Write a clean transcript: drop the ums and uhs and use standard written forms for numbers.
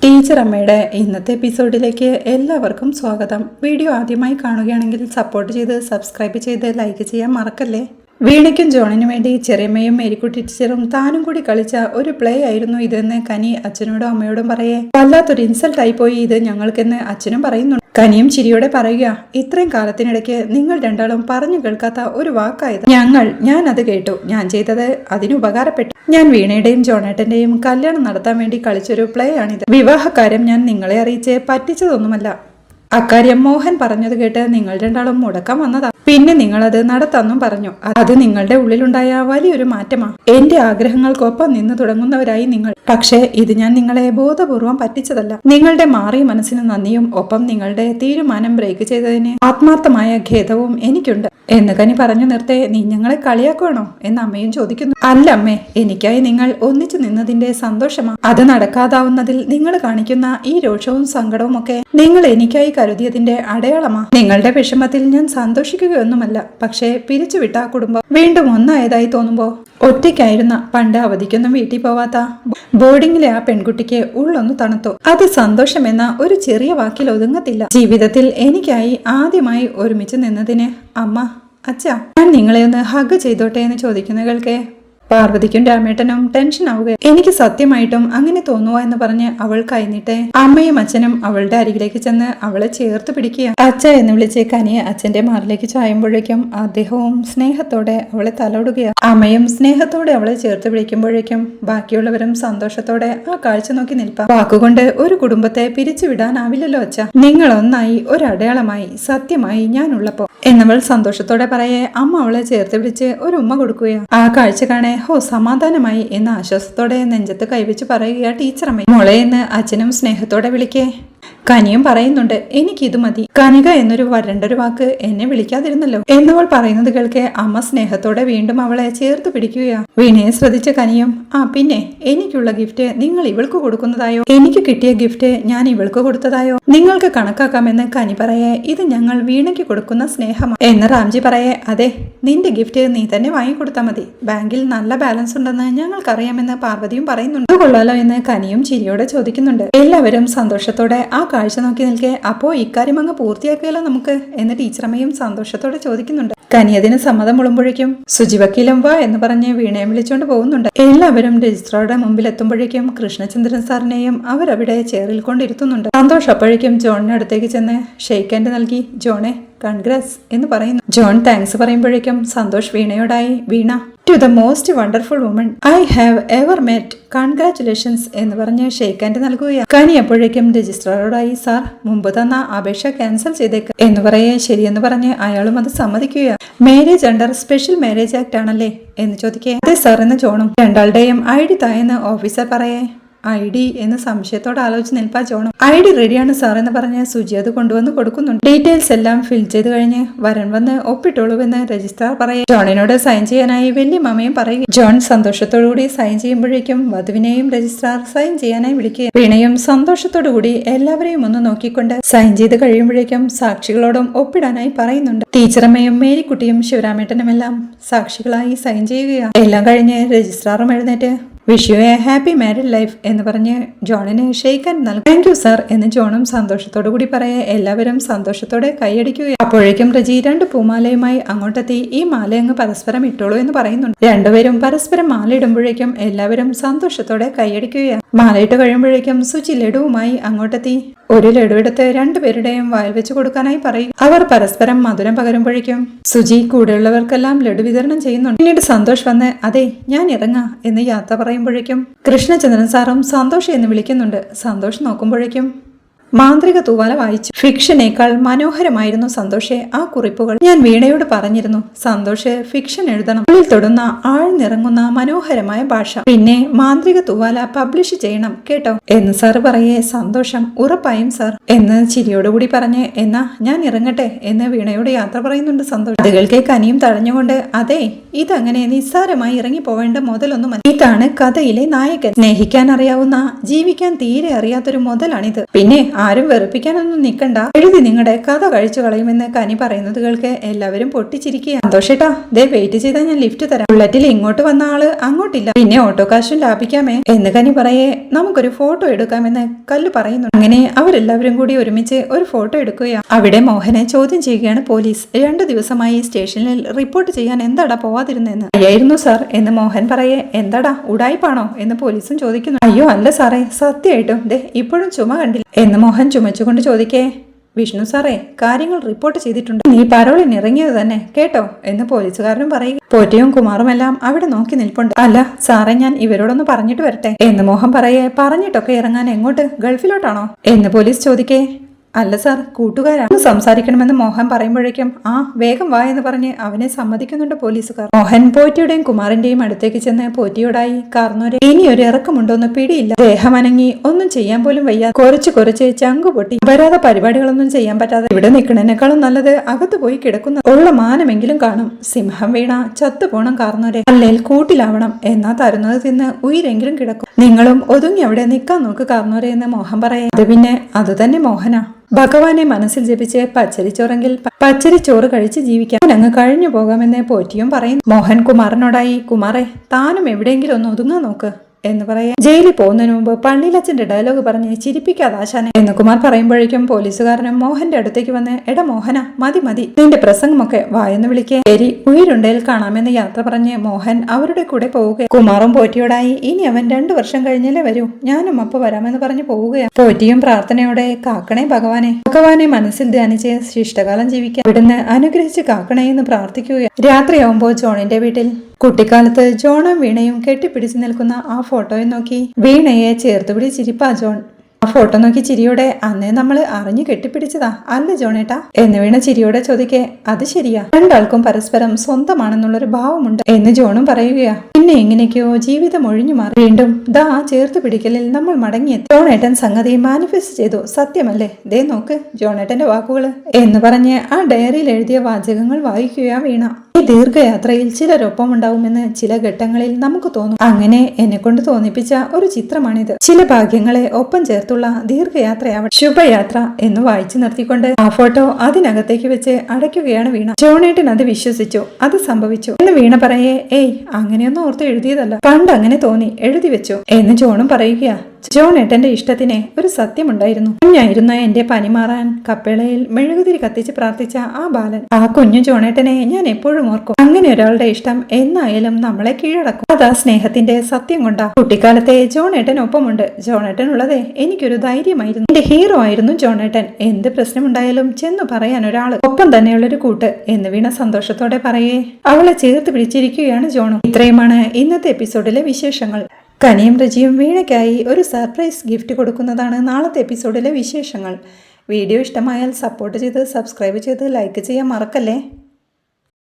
Teacher അമ്മയുടെ ഇന്നത്തെ എപ്പിസോഡിലേക്ക് എല്ലാവർക്കും സ്വാഗതം. വീഡിയോ ആദ്യമായി കാണുകയാണെങ്കിൽ സപ്പോർട്ട് ചെയ്ത് സബ്സ്ക്രൈബ് ചെയ്ത് ലൈക്ക് ചെയ്യാൻ മറക്കല്ലേ. വീണയ്ക്കും ജോണിനും വേണ്ടി ചെറിയമ്മയും മേരിക്കുട്ടി ടീച്ചറും താനും കൂടി കളിച്ച ഒരു പ്ലേ ആയിരുന്നു ഇതെന്ന് കനി അച്ഛനോടും അമ്മയോടും പറയേ. വല്ലാത്തൊരു ഇൻസൾട്ട് ആയിപ്പോയി ഇത് ഞങ്ങൾക്കെന്ന് അച്ഛനും പറയുന്നുണ്ട്. കനിയും ചിരിയോടെ പറയുക, ഇത്രയും കാലത്തിനിടയ്ക്ക് നിങ്ങൾ രണ്ടാളും പറഞ്ഞു കേൾക്കാത്ത ഒരു വാക്കായത് ഞാൻ അത് കേട്ടു. ഞാൻ ചെയ്തത് അതിന് ഉപകാരപ്പെട്ടു. ഞാൻ വീണയുടെയും ജോണേട്ടന്റെയും കല്യാണം നടത്താൻ വേണ്ടി കളിച്ചൊരു പ്ലേ ആണിത്. വിവാഹക്കാര്യം ഞാൻ നിങ്ങളെ അറിയിച്ച് പറ്റിച്ചതൊന്നുമല്ല. അക്കാര്യം മോഹൻ പറഞ്ഞത് കേട്ട് നിങ്ങൾ രണ്ടാളും മുടക്കം വന്നതാ. പിന്നെ നിങ്ങളത് നടത്താന്നും പറഞ്ഞു. അത് നിങ്ങളുടെ ഉള്ളിലുണ്ടായ വലിയൊരു മാറ്റമാ. എന്റെ ആഗ്രഹങ്ങൾക്കൊപ്പം നിന്ന് തുടങ്ങുന്നവരായി നിങ്ങൾ. പക്ഷേ ഇത് ഞാൻ നിങ്ങളെ ബോധപൂർവം പറ്റിച്ചതല്ല. നിങ്ങളുടെ മാറിയ മനസ്സിന് നന്ദിയും ഒപ്പം നിങ്ങളുടെ തീരുമാനം ബ്രേക്ക് ചെയ്തതിന് ആത്മാർത്ഥമായ ഖേദവും എനിക്കുണ്ട് എന്ന് കനി പറഞ്ഞു നിർത്തേ. നീ ഞങ്ങളെ കളിയാക്കുവാണോ എന്ന് അമ്മയും ചോദിക്കുന്നു. അല്ല അമ്മേ, എനിക്കായി നിങ്ങൾ ഒന്നിച്ചു നിന്നതിന്റെ സന്തോഷമാ. അത് നടക്കാതാവുന്നതിൽ നിങ്ങൾ കാണിക്കുന്ന ഈ രോഷവും സങ്കടവും ഒക്കെ നിങ്ങൾ എനിക്കായി കരുതിയതിന്റെ അടയാളമാ. നിങ്ങളുടെ വിഷമത്തിൽ ഞാൻ സന്തോഷിക്കുകയൊന്നുമല്ല. പക്ഷേ പിരിച്ചുവിട്ട കുടുംബം വീണ്ടും ഒന്നായതായി തോന്നുമ്പോ ഒറ്റയ്ക്കായിരുന്ന പണ്ട് അവധിക്കൊന്നും വീട്ടിൽ പോവാത്ത ബോർഡിങ്ങിലെ ആ പെൺകുട്ടിക്ക് ഉള്ളൊന്നു തണുത്തു. അത് സന്തോഷമെന്ന ഒരു ചെറിയ വാക്കിൽ ഒതുങ്ങത്തില്ല. ജീവിതത്തിൽ എനിക്കായി ആദ്യമായി ഒരുമിച്ച് നിന്നതിന് അമ്മ, അച്ഛാ, ഞാൻ നിങ്ങളെ ഒന്ന് ഹഗ് ചെയ്തോട്ടെ എന്ന് ചോദിക്കുന്നവൾക്ക് പാർവതിക്കും രാമേട്ടനും ടെൻഷൻ ആവുക. എനിക്ക് സത്യമായിട്ടും അങ്ങനെ തോന്നുക എന്ന് പറഞ്ഞ് അവൾ കൈനീട്ടെ. അമ്മയും അച്ഛനും അവളുടെ അരികിലേക്ക് ചെന്ന് അവളെ ചേർത്ത് പിടിക്കുക. അച്ഛ എന്ന് വിളിച്ച് കനിയെ അച്ഛന്റെ മാറിലേക്ക് ചായുമ്പോഴേക്കും അദ്ദേഹവും സ്നേഹത്തോടെ അവളെ തലോടുകയാണ്. അമ്മയും സ്നേഹത്തോടെ അവളെ ചേർത്ത് പിടിക്കുമ്പോഴേക്കും ബാക്കിയുള്ളവരും സന്തോഷത്തോടെ ആ കാഴ്ച നോക്കി നിൽപ്പാം. വാക്കുകൊണ്ട് ഒരു കുടുംബത്തെ പിരിച്ചുവിടാനാവില്ലല്ലോ അച്ഛ. നിങ്ങൾ ഒന്നായി, ഒരടയാളമായി, സത്യമായി ഞാൻ ഉള്ളപ്പോ എന്നവൾ സന്തോഷത്തോടെ പറയെ. അമ്മ അവളെ ചേർത്ത് പിടിച്ച് ഒരു ഉമ്മ കൊടുക്കുകയാണ്. ആ കാഴ്ച കാണെ ഹോ സമാധാനമായി എന്ന ആശ്വാസത്തോടെ നെഞ്ചത്ത് കൈവച്ച് പറയുക ടീച്ചറമ്മ. മോളെ എന്ന് അച്ഛനും സ്നേഹത്തോടെ വിളിക്കേ. കനിയും പറയുന്നുണ്ട്, എനിക്കിത് മതി. കനിക എന്നൊരു വരണ്ടൊരു വാക്ക് എന്നെ വിളിക്കാതിരുന്നല്ലോ എന്നവൾ പറയുന്നത് കേൾക്കെ അമ്മ സ്നേഹത്തോടെ വീണ്ടും അവളെ ചേർത്ത് പിടിക്കുകയാ. വീണയെ ശ്രദ്ധിച്ച കനിയും, ആ പിന്നെ എനിക്കുള്ള ഗിഫ്റ്റ് നിങ്ങൾ ഇവൾക്ക് കൊടുക്കുന്നതായോ എനിക്ക് കിട്ടിയ ഗിഫ്റ്റ് ഞാൻ ഇവൾക്ക് കൊടുത്തതായോ നിങ്ങൾക്ക് കണക്കാക്കാമെന്ന് കനി പറയേ. ഇത് ഞങ്ങൾ വീണയ്ക്ക് കൊടുക്കുന്ന സ്നേഹമാണ് എന്ന് റാംജി പറയേ. അതെ, നിന്റെ ഗിഫ്റ്റ് നീ തന്നെ വാങ്ങിക്കൊടുത്താൽ മതി. ബാങ്കിൽ നല്ല ബാലൻസ് ഉണ്ടെന്ന് ഞങ്ങൾക്കറിയാമെന്ന് പാർവതിയും പറയുന്നുണ്ട്. അത് കൊള്ളാലോ എന്ന് കനിയും ചിരിയോടെ ചോദിക്കുന്നുണ്ട്. എല്ലാവരും സന്തോഷത്തോടെ ആ കാഴ്ച നോക്കി നിൽക്കെ. അപ്പോ ഇക്കാര്യം അങ്ങ് പൂർത്തിയാക്കിയല്ലോ നമുക്ക് എന്ന് ടീച്ചറമ്മയും സന്തോഷത്തോടെ ചോദിക്കുന്നുണ്ട്. കനി അതിന് സമ്മതം മുളുമ്പോഴേക്കും സുജി വക്കീലം വാ എന്ന് പറഞ്ഞ് വീണയെ വിളിച്ചോണ്ട് പോകുന്നുണ്ട്. എല്ലാവരും രജിസ്ട്രാറുടെ മുമ്പിൽ എത്തുമ്പോഴേക്കും കൃഷ്ണചന്ദ്രൻ സാറിനെയും അവരവിടെ ചെയറിൽ കൊണ്ടിരുത്തുന്നുണ്ട്. സന്തോഷം അപ്പോഴേക്കും ജോണിന് അടുത്തേക്ക് ചെന്ന് ഷെയ്ക്ക് ഹാൻഡ് നൽകി ജോണെ കൺഗ്രാറ്റ്സ് എന്ന് പറയുന്നു. ജോൺ താങ്ക്സ് പറയുമ്പോഴേക്കും സന്തോഷ് വീണയോടായി, Veena to the most wonderful woman I have ever met, congratulations എന്ന് പറഞ്ഞ് ഷെയ്ക്ക് ഹാൻഡ് നൽകുകയാണ്. കനി അപ്പോഴേക്കും രജിസ്ട്രാറോടായി, സാർ മുമ്പ് തന്ന അപേക്ഷ ക്യാൻസൽ ചെയ്തേക്ക് എന്ന് പറയേ. ശരിയെന്ന് പറഞ്ഞ് അയാളും അത് സമ്മതിക്കുകയാണ്. Marriage under special marriage act ആണല്ലേ എന്ന് ചോദിക്കേ. അതെ സാർ എന്ന് ജോണും. രണ്ടാളുടെയും ID തായെന്ന് ഓഫീസർ പറയേ. ID എന്ന് സംശയത്തോടെ ആലോചിച്ച് നിൽപ്പാ ജോണും. ID റെഡിയാണ് സാർ എന്ന് പറഞ്ഞ് സുജി അത് കൊണ്ടുവന്ന് കൊടുക്കുന്നുണ്ട്. ഡീറ്റെയിൽസ് എല്ലാം ഫിൽ ചെയ്ത് കഴിഞ്ഞ് വരൻ വന്ന് ഒപ്പിട്ടോളൂവെന്ന് രജിസ്ട്രാർ പറയും. ജോണിനോട് സൈൻ ചെയ്യാനായി വലിയ മാമയും പറയും. ജോൺ സന്തോഷത്തോടുകൂടി സൈൻ ചെയ്യുമ്പോഴേക്കും വധുവിനെയും രജിസ്ട്രാർ സൈൻ ചെയ്യാനായി വിളിക്കുക. വീണയും സന്തോഷത്തോടുകൂടി എല്ലാവരെയും ഒന്ന് നോക്കിക്കൊണ്ട് സൈൻ ചെയ്ത് കഴിയുമ്പോഴേക്കും സാക്ഷികളോടും ഒപ്പിടാനായി പറയുന്നുണ്ട്. ടീച്ചറമ്മയും മേരിക്കുട്ടിയും ശിവരാമേട്ടനും എല്ലാം സാക്ഷികളായി സൈൻ ചെയ്യുകയാണ്. എല്ലാം കഴിഞ്ഞ് രജിസ്ട്രാറും എഴുന്നേറ്റ് wish you A happy married life എന്ന് പറഞ്ഞ് ജോണിന് ഷെയ്ക്ക് ഹാൻഡ് നൽകും. താങ്ക് യു സാർ എന്ന് ജോണും സന്തോഷത്തോടു കൂടി പറയെ. എല്ലാവരും സന്തോഷത്തോടെ കൈയടിക്കുക. അപ്പോഴേക്കും റജി 2 പൂമാലയുമായി അങ്ങോട്ടെത്തി. ഈ മാല അങ്ങ് പരസ്പരം ഇട്ടോളൂ എന്ന് പറയുന്നുണ്ട്. രണ്ടുപേരും പരസ്പരം മാല ഇടുമ്പോഴേക്കും എല്ലാവരും സന്തോഷത്തോടെ കൈയടിക്കുകയാണ്. മാലയിട്ട് കഴിയുമ്പോഴേക്കും സുചി ലഡുവുമായി അങ്ങോട്ടെത്തി. ഒരു ലഡു എടുത്ത് രണ്ടുപേരുടെയും വായിൽ വെച്ച് കൊടുക്കാനായി പറയും. അവർ പരസ്പരം മധുരം പകരുമ്പോഴേക്കും സുജി കൂടെയുള്ളവർക്കെല്ലാം ലഡു വിതരണം ചെയ്യുന്നുണ്ട്. പിന്നീട് സന്തോഷ് വന്ന് അതെ ഞാൻ ഇറങ്ങാം എന്ന് യാത്ര പറയുമ്പോഴേക്കും കൃഷ്ണചന്ദ്രൻ സാറും സന്തോഷ് എന്ന് വിളിക്കുന്നുണ്ട്. സന്തോഷ് നോക്കുമ്പോഴേക്കും മാന്ത്രിക തൂവാല വായിച്ചു. ഫിക്ഷനേക്കാൾ മനോഹരമായിരുന്നു സന്തോഷെ ആ കുറിപ്പുകൾ. ഞാൻ വീണയോട് പറഞ്ഞിരുന്നു സന്തോഷ് ഫിക്ഷൻ എഴുതണം. ഉള്ളിൽ തൊടുന്ന ആഴ്ന്നിറങ്ങുന്ന മനോഹരമായ ഭാഷ. പിന്നെ മാന്ത്രിക തൂവാല പബ്ലിഷ് ചെയ്യണം കേട്ടോ എന്ന് സാർ പറയേ. സന്തോഷം, ഉറപ്പായും സാർ എന്ന് ചിരിയോടുകൂടി പറഞ്ഞ് എന്നാ ഞാൻ ഇറങ്ങട്ടെ എന്ന് വീണയോട് യാത്ര പറയുന്നുണ്ട് സന്തോഷ്. അതുകൾക്ക് കനിയും തടഞ്ഞുകൊണ്ട് അതെ ഇതങ്ങനെ നിസ്സാരമായി ഇറങ്ങി പോവേണ്ട മുതലൊന്നും. ഇതാണ് കഥയിലെ നായകൻ. സ്നേഹിക്കാൻ അറിയാവുന്ന, ജീവിക്കാൻ തീരെ അറിയാത്തൊരു മുതലാണിത്. പിന്നെ ആരും വെറുപ്പിക്കാനൊന്നും നിൽക്കണ്ട, എഴുതി നിങ്ങളുടെ കഥ കഴിച്ചു കളയുമെന്ന് കനി പറയുന്നത് കേൾക്ക് എല്ലാവരും പൊട്ടിച്ചിരിക്കുക. സന്തോഷേട്ടാ, ദേ വെയിറ്റ് ചെയ്താൽ ഞാൻ ലിഫ്റ്റ് തരാം. ബുള്ളറ്റിൽ ഇങ്ങോട്ട് വന്ന ആള് അങ്ങോട്ടില്ല, പിന്നെ ഓട്ടോ കാശും ലാഭിക്കാമേ എന്ന് കനി പറയേ. നമുക്കൊരു ഫോട്ടോ എടുക്കാമെന്ന് കല്ല് പറയുന്നു. അങ്ങനെ അവരെല്ലാവരും കൂടി ഒരുമിച്ച് ഒരു ഫോട്ടോ എടുക്കുകയാണ്. അവിടെ മോഹനെ ചോദ്യം ചെയ്യുകയാണ് പോലീസ്. 2 ദിവസമായി സ്റ്റേഷനിൽ റിപ്പോർട്ട് ചെയ്യാൻ എന്താടാ പോവാതിരുന്നെന്ന്. അയ്യായിരുന്നു സാർ എന്ന് മോഹൻ പറയേ. എന്താടാ ഉടായിപ്പാണോ എന്ന് പോലീസും ചോദിക്കുന്നു. അയ്യോ അല്ല സാറേ, സത്യമായിട്ടും ദേ ഇപ്പോഴും ചുമ കണ്ടില്ല എന്ന് മോഹൻ ചുമച്ചുകൊണ്ട് ചോദിക്കേ. വിഷ്ണു സാറേ, കാര്യങ്ങൾ റിപ്പോർട്ട് ചെയ്തിട്ടുണ്ട്, നീ പരോളിന് ഇറങ്ങിയത് തന്നെ കേട്ടോ എന്ന് പോലീസുകാരനും പറയുക. പോറ്റിയും കുമാറുമെല്ലാം അവിടെ നോക്കി നിൽപ്പുണ്ട്. അല്ല സാറേ, ഞാൻ ഇവരോടൊന്ന് പറഞ്ഞിട്ട് വരട്ടെ എന്ന് മോഹൻ പറയേ. പറഞ്ഞിട്ടൊക്കെ ഇറങ്ങാൻ എങ്ങോട്ട്, ഗൾഫിലോട്ടാണോ എന്ന് പോലീസ് ചോദിക്കേ. അല്ല സാർ, കൂട്ടുകാരാണ് സംസാരിക്കണമെന്ന് മോഹൻ പറയുമ്പോഴേക്കും ആ വേഗം വാ എന്ന് പറഞ്ഞ് അവനെ സമ്മതിക്കുന്നുണ്ട് പോലീസുകാർ. മോഹൻ പോറ്റിയുടെയും കുമാറിന്റെയും അടുത്തേക്ക് ചെന്ന് പോറ്റിയോടായി, കാർന്നോരെ ഇനി ഒരു ഇറക്കമുണ്ടോന്ന് പിടിയില്ല, ദേഹമനങ്ങി ഒന്നും ചെയ്യാൻ പോലും വയ്യ, കുറച്ച് ചങ്കു പൊട്ടി വരാതെ പരിപാടികളൊന്നും ചെയ്യാൻ പറ്റാതെ ഇവിടെ നിൽക്കണേക്കാളും നല്ലത് അകത്ത് പോയി കിടക്കുന്ന ഉള്ള മാനമെങ്കിലും കാണും. സിംഹം വീണ ചത്തുപോണം കാർന്നോരെ, അല്ലെങ്കിൽ കൂട്ടിലാവണം, എന്നാ തരുന്നത് തിന്ന് ഉയരെങ്കിലും കിടക്കും. നിങ്ങളും ഒതുങ്ങി അവിടെ നിൽക്കാൻ നോക്ക് കാർന്നോരെ എന്ന് മോഹൻ പറയാം. അത് പിന്നെ അത് തന്നെ മോഹനാ. ഭഗവാനെ മനസ്സിൽ ജപിച്ച് പച്ചരിച്ചോറെങ്കിൽ പച്ചരിച്ചോറ് കഴിച്ച് ജീവിക്കാൻ അങ്ങ് കഴിഞ്ഞു പോകാമെന്ന് പോറ്റിയും പറയുന്നു. മോഹൻ കുമാരനോടായി, കുമാറെ താനും എവിടെയെങ്കിലും ഒന്ന് ഒതുങ്ങാൻ നോക്ക് എന്ന് പറയാം. ജയിലിൽ പോകുന്നതിന് മുമ്പ് പള്ളിയിലച്ഛന്റെ ഡയലോഗ് പറഞ്ഞ് ചിരിപ്പിക്കാതെ ആശാനെ എന്ന് കുമാർ പറയുമ്പോഴേക്കും പോലീസുകാരനും മോഹന്റെ അടുത്തേക്ക് വന്ന്, എടാ മോഹന, മതി നിന്റെ പ്രസംഗമൊക്കെ വായെന്ന് വിളിക്കേ, ശരി ഉയരുണ്ടേൽ കാണാമെന്ന് യാത്ര പറഞ്ഞ് മോഹൻ അവരുടെ കൂടെ പോവുക. കുമാറും പോറ്റിയോടായി, ഇനി അവൻ 2 വർഷം കഴിഞ്ഞല്ലേ വരൂ, ഞാനും അപ്പൊ വരാമെന്ന് പറഞ്ഞ് പോവുകയാണ്. പോറ്റിയും പ്രാർത്ഥനയോടെ, കാക്കണേ ഭഗവാനെ മനസ്സിൽ ധ്യാനിച്ച് ശിഷ്ടകാലം ജീവിക്കാൻ ഇവിടുന്ന് അനുഗ്രഹിച്ച് കാക്കണേ എന്ന് പ്രാർത്ഥിക്കുക. രാത്രിയാവുമ്പോൾ ജോണിന്റെ വീട്ടിൽ കുട്ടിക്കാലത്ത് ജോണും വീണയും കെട്ടിപ്പിടിച്ചു നിൽക്കുന്ന ആ ഫോട്ടോയെ നോക്കി വീണയെ ചേർത്തുപിടി ചിരിപ്പാ ജോൺ. ആ ഫോട്ടോ നോക്കി ചിരിയോടെ, അന്നേ നമ്മൾ അറിഞ്ഞു കെട്ടിപ്പിടിച്ചതാ അല്ല ജോണേട്ടാ എന്ന് വീണ ചിരിയോടെ ചോദിക്കേ. അത് ശരിയാ, രണ്ടാൾക്കും പരസ്പരം സ്വന്തമാണെന്നുള്ളൊരു ഭാവമുണ്ട് എന്ന് ജോണും പറയുകയാ. പിന്നെ എങ്ങനെയൊക്കെയോ ജീവിതം ഒഴിഞ്ഞു മാറി. വീണ്ടും ദാ ചേർത്ത് പിടിക്കലിൽ നമ്മൾ മടങ്ങിയെത്തി. ജോണേട്ടൻ സംഗതി മാനിഫെസ്റ്റ് ചെയ്തു, സത്യമല്ലേ, ദേ നോക്ക് ജോണേട്ടന്റെ വാക്കുകള് എന്ന് പറഞ്ഞ് ആ ഡയറിയിൽ എഴുതിയ വാചകങ്ങൾ വായിക്കുകയാ വീണ. ഈ ദീർഘയാത്രയിൽ ചിലരൊപ്പം ഉണ്ടാവുമെന്ന് ചില ഘട്ടങ്ങളിൽ നമുക്ക് തോന്നും. അങ്ങനെ എന്നെ കൊണ്ട് തോന്നിപ്പിച്ച ഒരു ചിത്രമാണിത്. ചില ഭാഗ്യങ്ങളെ ഒപ്പം ചേർത്തുള്ള ദീർഘയാത്രയാവട്ടെ, ശുഭയാത്ര എന്ന് വായിച്ചു നിർത്തിക്കൊണ്ട് ആ ഫോട്ടോ അതിനകത്തേക്ക് വെച്ച് അടയ്ക്കുകയാണ് വീണ. ജോണേട്ടൻ അത് വിശ്വസിച്ചു, അത് സംഭവിച്ചു എന്ന് വീണ പറയേ. ഏയ് അങ്ങനെയൊന്നും ഓർത്ത് എഴുതിയതല്ല, പണ്ട് അങ്ങനെ തോന്നി എഴുതി വെച്ചു എന്ന് ജോണും പറയുകയാ. ജോണേട്ടന്റെ ഇഷ്ടത്തിന് ഒരു സത്യമുണ്ടായിരുന്നു. കുഞ്ഞായിരുന്ന എന്റെ പനി മാറാൻ കപ്പേളയിൽ മെഴുകുതിരി കത്തിച്ച് പ്രാർത്ഥിച്ച ആ ബാലൻ, ആ കുഞ്ഞു ജോണേട്ടനെ ഞാൻ എപ്പോഴും ഓർക്കും. അങ്ങനെ ഒരാളുടെ ഇഷ്ടം എന്നായാലും നമ്മളെ കീഴടക്കും. അതാ സ്നേഹത്തിന്റെ സത്യം കൊണ്ടാ. കുട്ടിക്കാലത്തെ ജോണേട്ടൻ ഒപ്പമുണ്ട്. ജോണേട്ടൻ ഉള്ളതേ എനിക്കൊരു ധൈര്യമായിരുന്നു. എന്റെ ഹീറോ ആയിരുന്നു ജോണേട്ടൻ. എന്ത് പ്രശ്നമുണ്ടായാലും ചെന്നു പറയാൻ ഒരാള്, ഒപ്പം തന്നെയുള്ളൊരു കൂട്ട് എന്ന് വീണ സന്തോഷത്തോടെ പറയേ. അവളെ ചേർത്ത് പിടിച്ചിരിക്കുകയാണ് ജോണും. ഇത്രയുമാണ് ഇന്നത്തെ എപ്പിസോഡിലെ വിശേഷങ്ങൾ. കനിയും റജിയും വീണയ്ക്കായി ഒരു സർപ്രൈസ് ഗിഫ്റ്റ് കൊടുക്കുന്നതാണ് നാളത്തെ എപ്പിസോഡിലെ വിശേഷങ്ങൾ. വീഡിയോ ഇഷ്ടമായാൽ സപ്പോർട്ട് ചെയ്ത് സബ്സ്ക്രൈബ് ചെയ്ത് ലൈക്ക് ചെയ്യാൻ മറക്കല്ലേ.